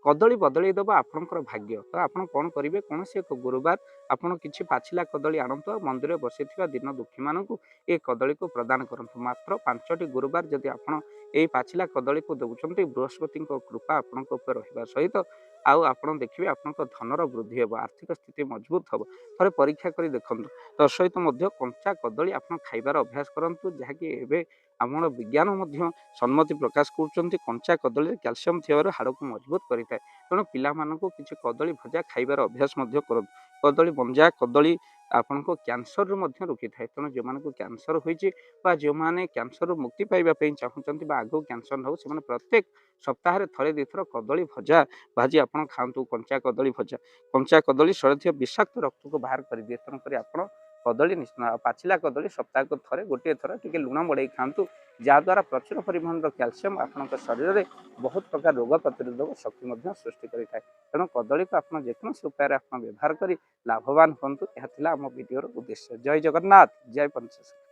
कदली बदल दबा आपणकर भाग्य। तो आप कौन करेंगे, कौन से एक गुरुवार आपड़ कि पाचिला कदली आणतु मंदिर बसी दिन दुखी मानू ये कदली को प्रदान करूँ। मात्र 5टी गुरुवार जदि आप पाचिला कदली को दौरान बृहस्पति कृपा आपण रहा सहित आपड़ देखिए आपण धनर वृद्धि हे, आर्थिक स्थिति मजबूत हम। थे परीक्षा कर देखु। तो सहित कंचा कदली आप खाइबार अभ्यास करूँ, जहाँकि आम विज्ञान सम्मति प्रकाश कर कंचा कदली कैल्शियम थी हाड़ को मजबूत करें। तेणु पिला किसी कदली भजा खाइबार अभ्यास करूँ। कदली मंजा कदली आपण को कैंसर रु रोकी थाए। तेणु जो मानक कैंसर हो जो मैंने कैंसर मुक्ति पाइबापी चाहूँगी आगू कैंसर न हो, से प्रत्येक सप्ताह थे 2 थर कदली भजा भाजी आप खातु। कंचा कदली भजा, कंचा कदली शरीर विषाक्त रक्त को बाहर कर दिए। तेणुक आप कदली निश्चित पाचिला कदली सप्ताह को थे गोटे थर टे लुण बढ़े खातु, जहाद्वारा प्रचुर परिमाण कैल्शियम आप शरीर में बहुत प्रकार रोग प्रतिरोधक शक्ति सृष्टि करें। तेणु कदली को आप जेकोसी उपाय आप व्यवहार कर लाभवान हूँ। यह आम वीडियोर उद्देश्य। जय जगन्नाथ, जय पंचाशत।